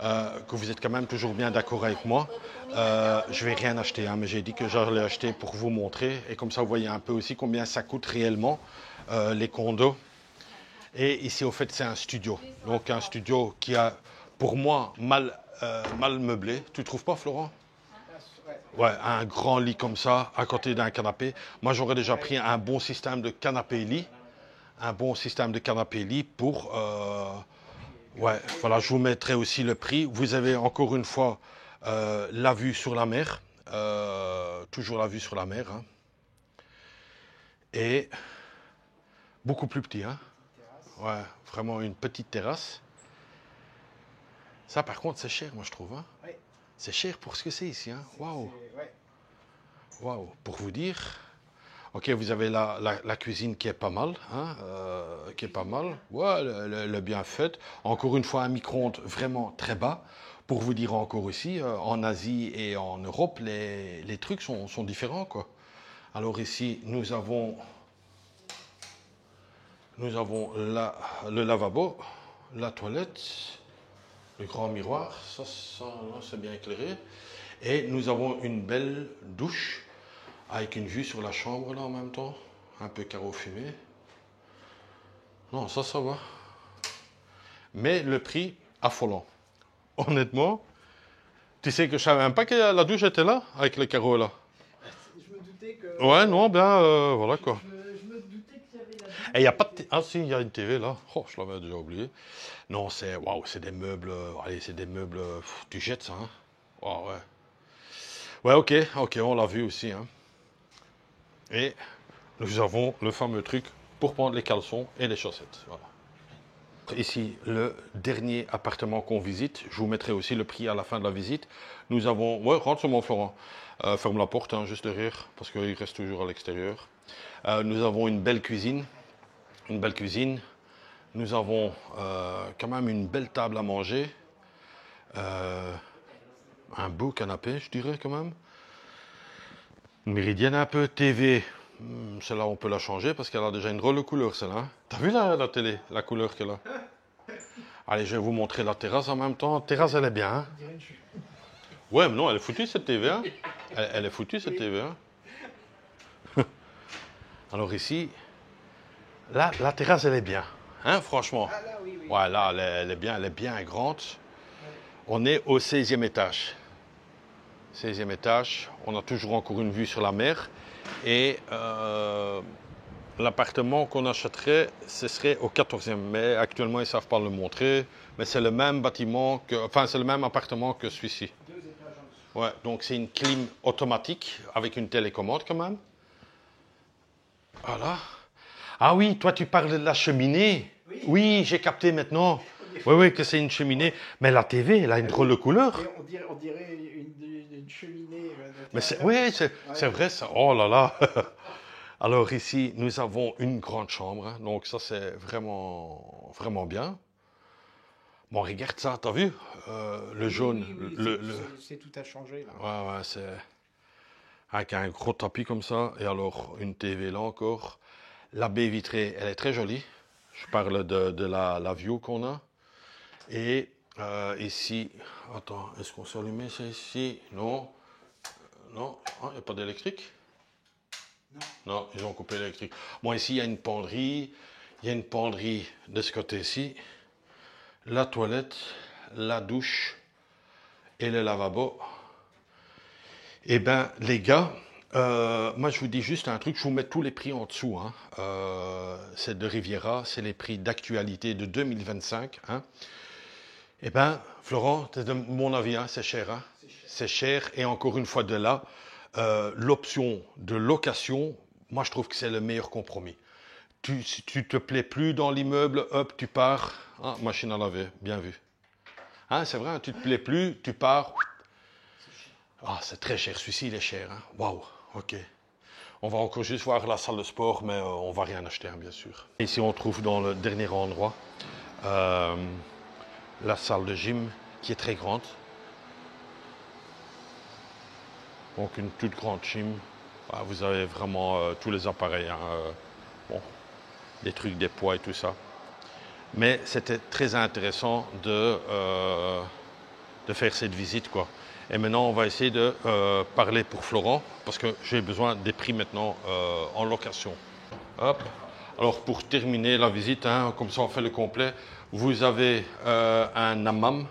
que vous êtes quand même toujours bien d'accord avec moi. Je vais rien acheter, hein, mais j'ai dit que j'allais acheter pour vous montrer. Et comme ça, vous voyez un peu aussi combien ça coûte réellement, les condos. Et ici, au fait, c'est un studio. Donc, un studio qui a, pour moi, mal meublé. Tu ne trouves pas, Florent? Ouais, un grand lit comme ça, à côté d'un canapé. Moi, j'aurais déjà pris un bon système de canapé-lit. Un bon système de canapé-lit pour... ouais, voilà, je vous mettrai aussi le prix. Vous avez encore une fois la vue sur la mer. Toujours la vue sur la mer. Hein. Et beaucoup plus petit. Hein. Ouais, vraiment une petite terrasse. Ça, par contre, c'est cher, moi, je trouve. Hein. Oui. C'est cher pour ce que c'est ici. Hein. Waouh. Ouais. Waouh. Pour vous dire, ok, vous avez la cuisine qui est pas mal, hein, qui est pas mal. Ouais, elle est bien faite. Encore une fois, un micro-ondes vraiment très bas. Pour vous dire encore ici, en Asie et en Europe, les trucs sont différents, quoi. Alors ici, nous avons Nous avons le lavabo, la toilette, le grand miroir, ça c'est bien éclairé. Et nous avons une belle douche avec une vue sur la chambre là en même temps, un peu carreau fumé. Non, ça va. Mais le prix affolant. Honnêtement, tu sais que je savais même pas que la douche était là avec les carreaux là. Je me doutais que. Ouais, non, bien, voilà quoi. Je me doutais qu'il y avait la. Et il y a pas de... Ah si, il y a une TV là. Oh, je l'avais déjà oublié. Non, c'est... Waouh, c'est des meubles... allez, c'est des meubles... tu jettes ça, hein. Oh, ouais. Ouais, ok, on l'a vu aussi, hein. Et nous avons le fameux truc pour prendre les caleçons et les chaussettes. Voilà. Ici, le dernier appartement qu'on visite. Je vous mettrai aussi le prix à la fin de la visite. Nous avons... Ouais, rentre sur mon Florent. Ferme la porte, hein, juste derrière, parce qu'il reste toujours à l'extérieur. Nous avons une belle cuisine. Nous avons quand même une belle table à manger. Un beau canapé, je dirais quand même. Une méridienne un peu TV. Celle-là, on peut la changer parce qu'elle a déjà une drôle de couleur, celle-là. Hein. T'as vu la télé, la couleur qu'elle a? Allez, je vais vous montrer la terrasse en même temps. La terrasse, elle est bien. Hein. Ouais, mais non, elle est foutue cette TV. Hein. Elle est foutue cette TV. Hein. Alors ici, là, la terrasse, elle est bien. Hein, franchement. Ah là, oui. Ouais, là, elle est bien grande. On est au 16e étage. 16e étage. On a toujours encore une vue sur la mer. Et l'appartement qu'on achèterait, ce serait au 14e. Mais actuellement, ils ne savent pas le montrer. Mais c'est le même bâtiment que... Enfin, c'est le même appartement que celui-ci. 2 étages en dessous. Ouais, donc c'est une clim automatique avec une télécommande quand même. Voilà. Ah oui, toi tu parles de la cheminée. Oui, j'ai capté maintenant. Oui, que c'est une cheminée. Mais la TV, elle a une drôle de couleur. Et on dirait une cheminée. Mais c'est vrai ça. Oh là là. Alors ici, nous avons une grande chambre. Hein. Donc ça, c'est vraiment, vraiment bien. Bon, regarde ça, t'as vu le jaune. Oui, c'est tout à changer là. Ouais, c'est... Avec un gros tapis comme ça. Et alors, une TV là encore. La baie vitrée, elle est très jolie. Je parle de la view qu'on a. Et ici... Attends, est-ce qu'on s'est allumé ça ici? Non. Non, il n'y a pas d'électrique? Non, ils ont coupé l'électrique. Bon, ici, il y a une penderie. Il y a une penderie de ce côté-ci. La toilette, la douche et le lavabo. Eh bien, les gars, moi, je vous dis juste un truc. Je vous mets tous les prix en dessous. Hein. C'est de Riviera. C'est les prix d'actualité de 2025. Hein. Eh bien, Florent, c'est de mon avis, hein, c'est cher. Hein. C'est cher. Et encore une fois de là, l'option de location, moi, je trouve que c'est le meilleur compromis. Si tu te plais plus dans l'immeuble, hop, tu pars. Ah, machine à laver, bien vu. Hein, c'est vrai, hein, tu te plais plus, tu pars. Ah, c'est très cher. Celui-ci, il est cher. Hein. Waouh, ok. On va encore juste voir la salle de sport, mais on va rien acheter, hein, bien sûr. Ici, on trouve dans le dernier endroit la salle de gym qui est très grande. Donc, une toute grande gym. Ah, vous avez vraiment tous les appareils. Hein, bon, des trucs, des poids et tout ça. Mais c'était très intéressant de faire cette visite, quoi. Et maintenant, on va essayer de parler pour Florent, parce que j'ai besoin des prix maintenant en location. Hop. Alors, pour terminer la visite, hein, comme ça on fait le complet, vous avez un hammam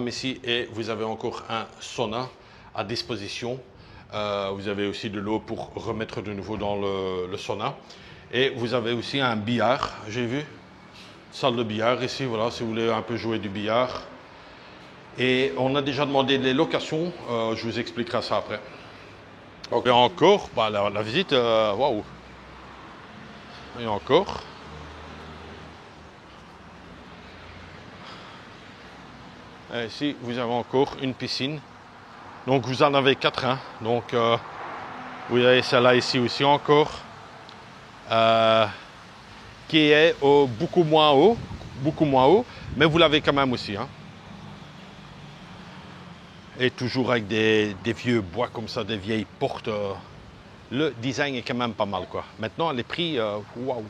ici, et vous avez encore un sauna à disposition. Vous avez aussi de l'eau pour remettre de nouveau dans le sauna. Et vous avez aussi un billard, j'ai vu. Salle de billard ici, voilà, si vous voulez un peu jouer du billard. Et on a déjà demandé les locations, je vous expliquerai ça après. Ok, encore, bah, la visite, waouh. Et encore. Et ici, vous avez encore une piscine. Donc vous en avez 4, hein. Donc vous avez celle-là ici aussi encore. Qui est beaucoup moins haut, mais vous l'avez quand même aussi. Hein. Et toujours avec des vieux bois comme ça, des vieilles portes. Le design est quand même pas mal, quoi. Maintenant, les prix, waouh.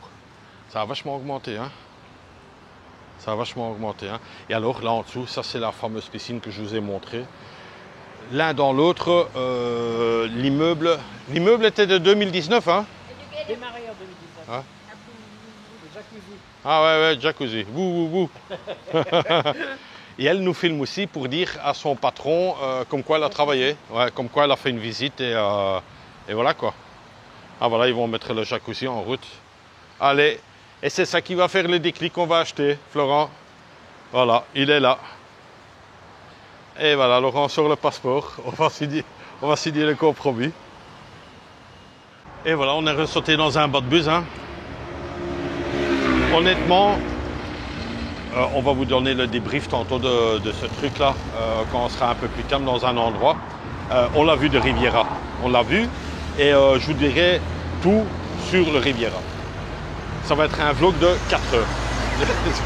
Ça a vachement augmenté, hein. Ça a vachement augmenté, hein. Et alors, là en dessous, ça c'est la fameuse piscine que je vous ai montrée. L'un dans l'autre, l'immeuble était de 2019, hein. Démarré en 2019. Ah. Le jacuzzi. Ah ouais, jacuzzi. Vous. Et elle nous filme aussi pour dire à son patron comme quoi elle a travaillé, ouais, comme quoi elle a fait une visite et voilà quoi. Ah voilà, ils vont mettre le jacuzzi en route. Allez, et c'est ça qui va faire le déclic qu'on va acheter, Florent. Voilà, il est là. Et voilà, Laurent sort le passeport. On va signer le compromis. Et voilà, on est ressauté dans un bas de bus, hein. Honnêtement, on va vous donner le débrief tantôt de ce truc-là, quand on sera un peu plus calme dans un endroit. On l'a vu de Riviera, on l'a vu, et je vous dirai tout sur le Riviera. Ça va être un vlog de 4 heures.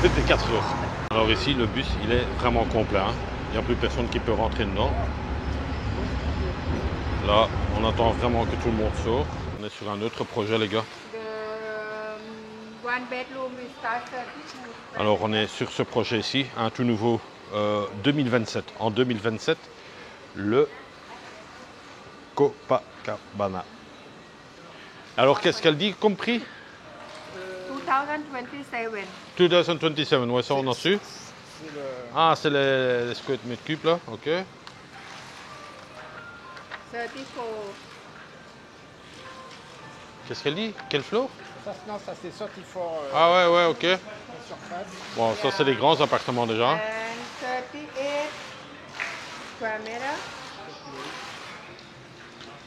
De 4 heures. Alors ici, le bus, il est vraiment complet, hein. Il n'y a plus personne qui peut rentrer dedans. Là, on attend vraiment que tout le monde sorte. On est sur un autre projet, les gars. One bedroom we start 32. Alors on est sur ce projet ici, un tout nouveau 2027. En 2027, le Copacabana. Alors qu'est-ce qu'elle dit comme prix? 2027. 2027, ouais, ça on a su. Ah, c'est les square mètres cubes là, ok. 34. Qu'est-ce qu'elle dit? Quel floor? Ça, non, ça c'est 34 Ah ouais, ok. surface. Bon, ça c'est les grands appartements déjà. And 38 square meter.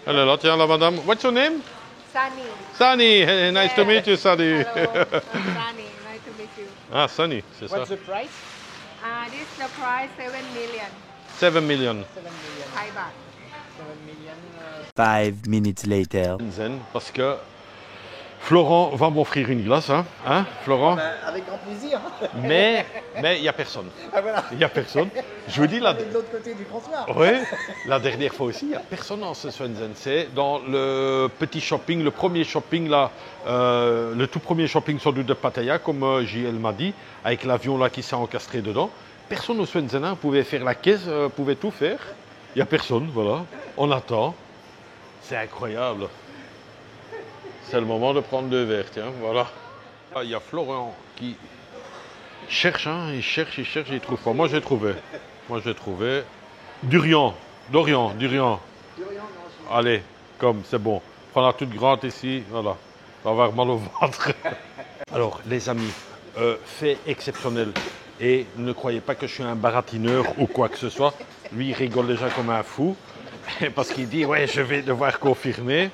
Elle est là, tiens, la madame. What's your name? Sunny. Sunny. Hey, nice to meet you, Sunny. Hello. I'm Sunny. Nice to meet you. Ah, Sunny, c'est ça. What's the price? This is the price 7 million 7 million. 7 million. Thai baht. 7 million. 5 minutes later. Zen, parce que Florent va m'offrir une glace, hein, Florent? Avec grand plaisir. Mais il n'y a personne. Ah voilà. Il n'y a personne. Je vous dis, On est de l'autre côté du comptoir. oui, la dernière fois aussi, il n'y a personne dans ce Swensen. C'est dans le petit shopping, le premier shopping là, le tout premier shopping sans doute de Pattaya, comme JL m'a dit, avec l'avion là qui s'est encastré dedans. Personne au Swensen, hein, pouvait faire la caisse, pouvait tout faire. Il n'y a personne, voilà. On attend. C'est incroyable. C'est le moment de prendre 2 verres, tiens, voilà. Ah, il y a Florent qui cherche, hein, il cherche, il trouve pas. Moi, j'ai trouvé. Durian. Allez, comme, c'est bon. Prends la toute grande ici, voilà. On va avoir mal au ventre. Alors, les amis, fait exceptionnel. Et ne croyez pas que je suis un baratineur ou quoi que ce soit. Lui, il rigole déjà comme un fou. Parce qu'il dit, ouais, je vais devoir confirmer.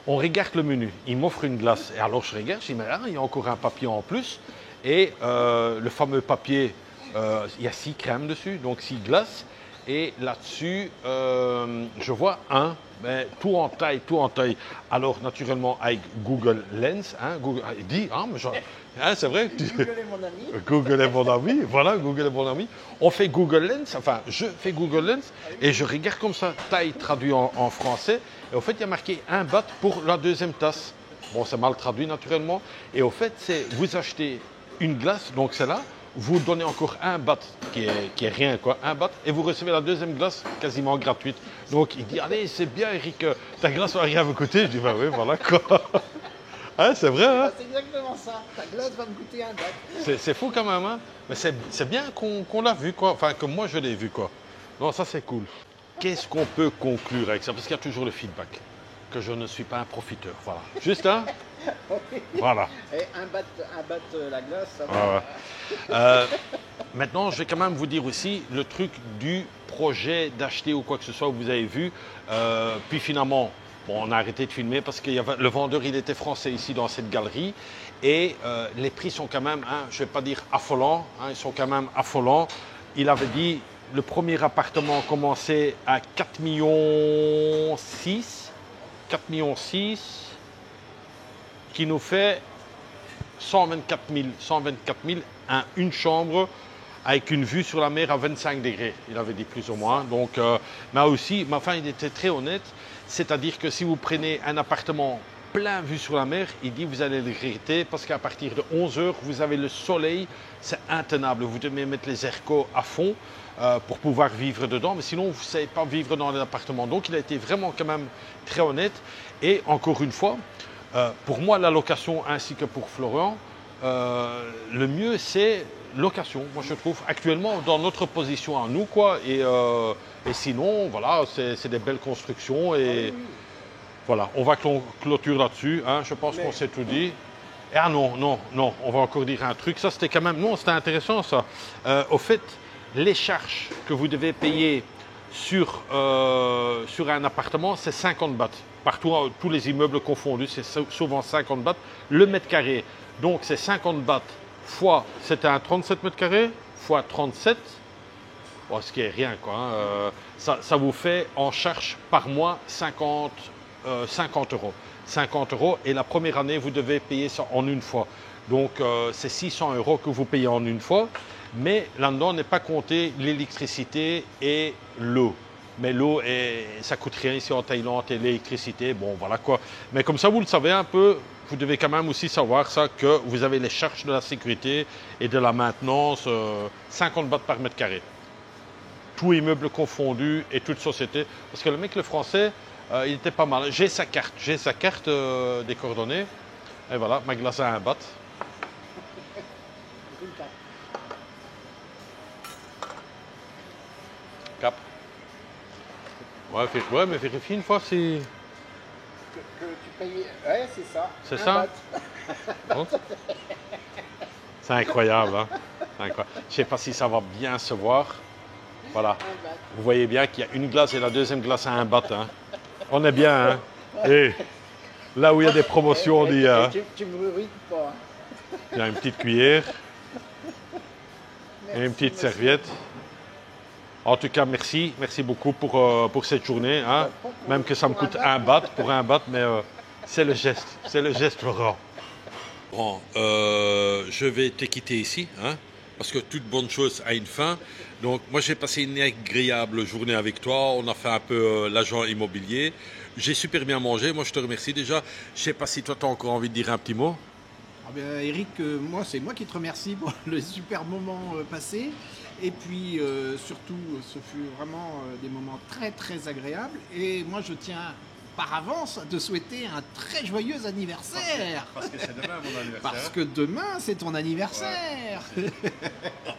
On regarde le menu, il m'offre une glace. Et alors je regarde, je dis, mais là, il y a encore un papier en plus. Et le fameux papier, il y a 6 crèmes dessus, donc 6 glaces. Et là-dessus, je vois tout en taille. Alors naturellement, avec Google Lens, hein, il dit, mais hein, c'est vrai. Google est mon ami. Google est mon ami, voilà, Google est mon ami. On fait Google Lens, enfin, je fais Google Lens et je regarde comme ça, taille traduit en français. Et au fait, il y a marqué 1 baht pour la 2e tasse. Bon, c'est mal traduit naturellement. Et au fait, c'est vous achetez une glace, donc c'est là, vous donnez encore 1 baht, qui est rien quoi, 1 baht, et vous recevez la 2e glace quasiment gratuite. Donc il dit, allez, c'est bien Eric, ta glace va rien vous coûter. Je dis, bah oui, voilà quoi. Hein, c'est vrai, hein? C'est exactement ça. Ta glace va me coûter 1 baht. C'est fou quand même, hein? Mais c'est bien qu'on l'a vu, quoi. Enfin, que moi, je l'ai vu, quoi. Non, ça, c'est cool. Qu'est-ce qu'on peut conclure avec ça? Parce qu'il y a toujours le feedback. Que je ne suis pas un profiteur, voilà. Juste, hein? Voilà. Et 1 baht la glace, ça va. Ouais. Maintenant, je vais quand même vous dire aussi le truc du projet d'acheter ou quoi que ce soit, vous avez vu. Puis finalement, bon, on a arrêté de filmer parce que le vendeur, il était français ici dans cette galerie. Et les prix sont quand même, hein, je ne vais pas dire affolants, hein, ils sont quand même affolants. Il avait dit, le premier appartement commençait à 4,6 millions, 4,6 millions, qui nous fait 124 000, une chambre avec une vue sur la mer à 25 degrés, il avait dit plus ou moins. Donc, mais aussi, enfin, il était très honnête, c'est-à-dire que si vous prenez un appartement plein vue sur la mer. Il dit vous allez le regretter parce qu'à partir de 11 h, vous avez le soleil, c'est intenable. Vous devez mettre les aircos à fond pour pouvoir vivre dedans, mais sinon vous ne savez pas vivre dans les appartements. Donc il a été vraiment quand même très honnête. Et encore une fois, pour moi la location ainsi que pour Florian, le mieux c'est location. Moi je trouve actuellement dans notre position à nous quoi. Et sinon voilà, c'est des belles constructions et voilà, on va clôturer là-dessus. Hein. Je pense qu'on s'est tout dit. Et ah non, on va encore dire un truc. Ça c'était quand même, non, c'était intéressant ça. Au fait, les charges que vous devez payer sur un appartement, c'est 50 bahts. Partout, tous les immeubles confondus, c'est souvent 50 bahts le mètre carré. Donc c'est 50 bahts fois, c'était un 37 mètres carrés, fois 37, bon, ce qui est rien quoi. Hein. Ça vous fait en charge par mois 50 euros. 50 euros et la première année, vous devez payer ça en une fois. Donc c'est 600 euros que vous payez en une fois. Mais là-dedans n'est pas compté l'électricité et l'eau. Mais l'eau, ça coûte rien ici en Thaïlande et l'électricité, bon voilà quoi. Mais comme ça, vous le savez un peu, vous devez quand même aussi savoir ça, que vous avez les charges de la sécurité et de la maintenance, 50 bahts par mètre carré. Tout immeuble confondu et toute société. Parce que le mec, le français, il était pas mal. J'ai sa carte des coordonnées. Et voilà, ma glace à 1 baht. Cap. Ouais, mais vérifie une fois si... Que tu payes. Ouais, c'est ça. C'est Un ça baht. Bon. C'est incroyable, hein. C'est incroyable. Je ne sais pas si ça va bien se voir. Voilà. Un baht. Vous voyez bien qu'il y a une glace et la deuxième glace à 1 baht. Hein. On est bien, hein. Et là où il y a des promotions, on dit... Hein. Tu me ruines pas. Hein. Il y a une petite cuillère et une petite serviette. En tout cas, merci beaucoup pour cette journée. Hein. Même que ça me coûte 1 baht pour 1 baht, mais c'est le geste Laurent. Bon, je vais te quitter ici, hein, parce que toute bonne chose a une fin. Donc moi j'ai passé une agréable journée avec toi, on a fait un peu l'agent immobilier. J'ai super bien mangé, moi je te remercie déjà. Je ne sais pas si toi tu as encore envie de dire un petit mot. Ah ben, Eric, moi c'est moi qui te remercie pour le super moment passé. Et puis surtout, ce fut vraiment des moments très très agréables. Et moi je tiens par avance à te souhaiter un très joyeux anniversaire. Parce que c'est demain mon anniversaire. Parce que demain c'est ton anniversaire. Ouais.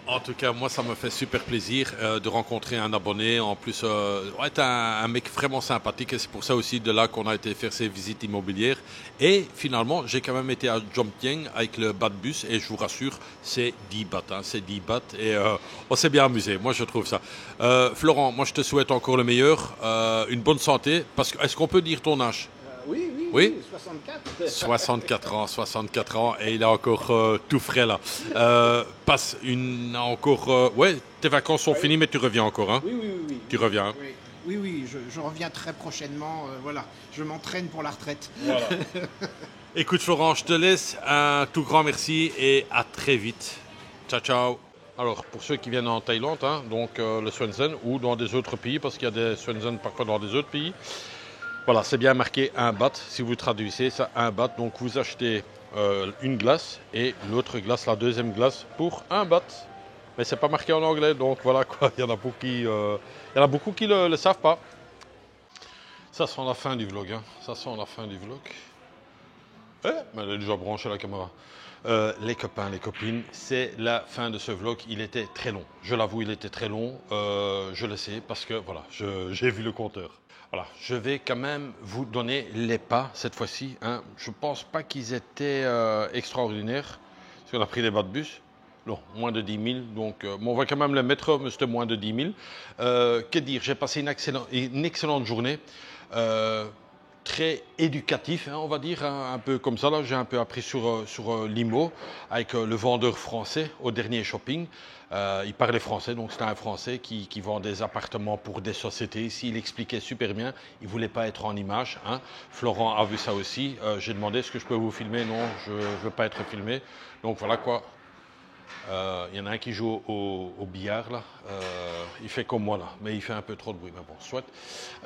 En tout cas, moi ça me fait super plaisir de rencontrer un abonné. En plus, ouais, t'es un mec vraiment sympathique et c'est pour ça aussi de là qu'on a été faire ces visites immobilières. Et finalement, j'ai quand même été à Jomtien avec le baht bus et je vous rassure, c'est 10 bahts. Hein, c'est 10 bahts et on s'est bien amusé. Moi je trouve ça. Florent, moi je te souhaite encore le meilleur, une bonne santé. Parce que est-ce qu'on peut dire ton âge? Oui, 64. 64 ans et il est encore tout frais là. Passe encore... ouais, tes vacances sont finies mais tu reviens encore. Hein? Oui. Tu reviens. Hein? Oui, je reviens très prochainement. Voilà, je m'entraîne pour la retraite. Voilà. Écoute Florent, je te laisse. Un tout grand merci et à très vite. Ciao, ciao. Alors, pour ceux qui viennent en Thaïlande, hein, donc le Swanson ou dans des autres pays, parce qu'il y a des Swanson parfois dans des autres pays, voilà, c'est bien marqué 1 baht. Si vous traduisez ça, 1 baht. Donc, vous achetez une glace et l'autre glace, la deuxième glace, pour 1 baht. Mais c'est pas marqué en anglais, donc voilà quoi. Il y en a beaucoup qui le savent pas. Ça sent la fin du vlog. Hein. Ça sent la fin du vlog. Mais elle est déjà branchée la caméra. Les copains, les copines, c'est la fin de ce vlog. Il était très long. Je l'avoue, il était très long. Je le sais parce que voilà, j'ai vu le compteur. Voilà, je vais quand même vous donner les pas cette fois-ci. Hein. Je ne pense pas qu'ils étaient extraordinaires. Parce qu'on a pris des bas de bus. Non, moins de 10 000. Donc, bon, on va quand même les mettre, mais c'était moins de 10 000. Que dire, j'ai passé une excellente journée. Très éducatif, hein, on va dire, hein, un peu comme ça. Là, j'ai un peu appris sur l'IMO avec le vendeur français au dernier shopping. Il parlait français, donc c'était un Français qui vend des appartements pour des sociétés. Ici, il expliquait super bien. Il ne voulait pas être en image. Hein. Florent a vu ça aussi. J'ai demandé est-ce que je peux vous filmer. Non, je ne veux pas être filmé. Donc voilà quoi. Il y en a un qui joue au billard là. Il fait comme moi là, mais il fait un peu trop de bruit. Mais bon, soit.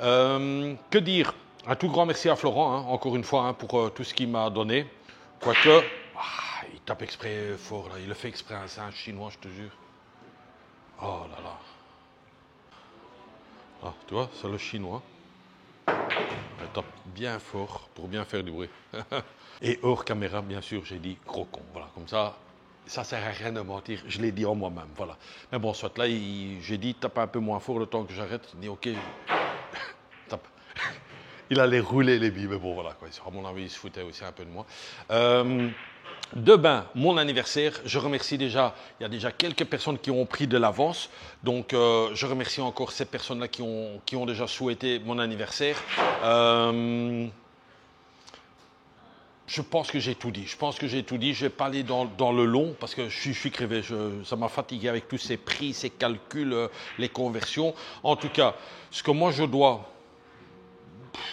Que dire? Un tout grand merci à Florent, hein, encore une fois, hein, pour tout ce qu'il m'a donné. Quoique, il tape exprès fort, là. Il le fait exprès, hein, c'est un chinois, je te jure. Oh là là. Ah, tu vois, c'est le chinois. Il tape bien fort pour bien faire du bruit. Et hors caméra, bien sûr, j'ai dit gros con. Voilà, comme ça sert à rien de mentir. Je l'ai dit en moi-même, voilà. Mais bon, soit là, j'ai dit tape un peu moins fort le temps que j'arrête. Il dit ok, tape. Il allait rouler les billes, mais bon, voilà, quoi. À mon avis, il se foutait aussi un peu de moi. Demain, mon anniversaire, je remercie déjà, il y a déjà quelques personnes qui ont pris de l'avance, donc je remercie encore ces personnes-là qui ont déjà souhaité mon anniversaire. Je pense que j'ai tout dit. Je ne vais pas aller dans le long parce que je suis crevé. Ça m'a fatigué avec tous ces prix, ces calculs, les conversions. En tout cas, ce que moi je dois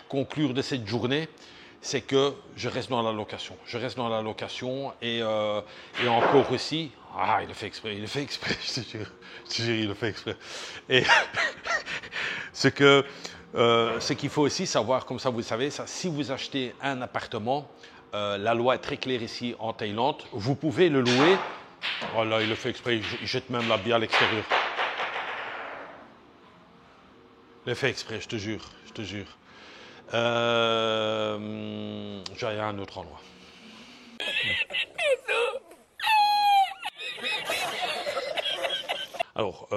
conclure de cette journée, c'est que je reste dans la location. Je reste dans la location et encore aussi, il le fait exprès, je te jure, il le fait exprès. Et ce qu'il faut aussi savoir, comme ça vous savez, si vous achetez un appartement, la loi est très claire ici en Thaïlande, vous pouvez le louer. Oh là, il le fait exprès, il jette même la bille à l'extérieur. Il le fait exprès, je te jure. J'allais à un autre endroit. Alors,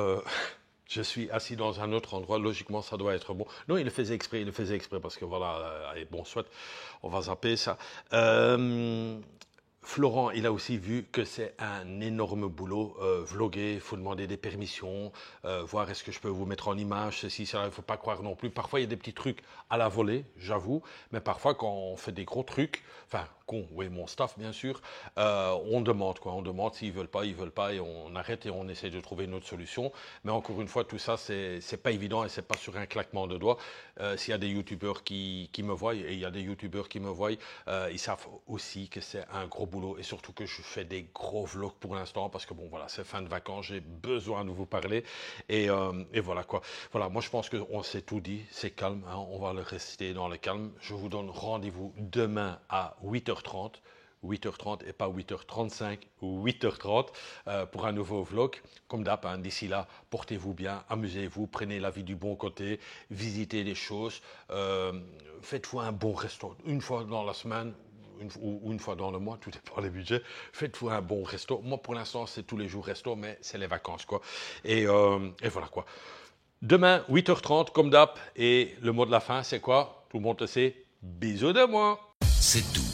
je suis assis dans un autre endroit, logiquement ça doit être bon. Non, il le faisait exprès parce que voilà, bon, soit on va zapper ça. Florent, il a aussi vu que c'est un énorme boulot, vlogger, il faut demander des permissions, voir est-ce que je peux vous mettre en image, ceci, cela, il ne faut pas croire non plus. Parfois, il y a des petits trucs à la volée, j'avoue, mais parfois, quand on fait des gros trucs, oui, mon staff, bien sûr, on demande s'ils veulent pas, et on arrête et on essaie de trouver une autre solution. Mais encore une fois, tout ça, c'est pas évident et c'est pas sur un claquement de doigts. S'il y a des youtubeurs qui me voient, et il y a des youtubeurs qui me voient, ils savent aussi que c'est un gros boulot et surtout que je fais des gros vlogs pour l'instant parce que bon, voilà, c'est fin de vacances, j'ai besoin de vous parler et voilà quoi. Voilà, moi je pense qu'on s'est tout dit, c'est calme, hein, on va le rester dans le calme. Je vous donne rendez-vous demain à 8h30. 8h30 et pas 8h35 ou 8h30 pour un nouveau vlog. Comme d'hab, hein, d'ici là, portez-vous bien, amusez-vous, prenez la vie du bon côté, visitez les choses, faites-vous un bon resto une fois dans la semaine ou une fois dans le mois, tout dépend des budgets. Faites-vous un bon resto. Moi, pour l'instant, c'est tous les jours resto, mais c'est les vacances, quoi. Et voilà, quoi. Demain, 8h30, comme d'hab, et le mot de la fin, c'est quoi? Tout le monde le sait. Bisous de moi. C'est tout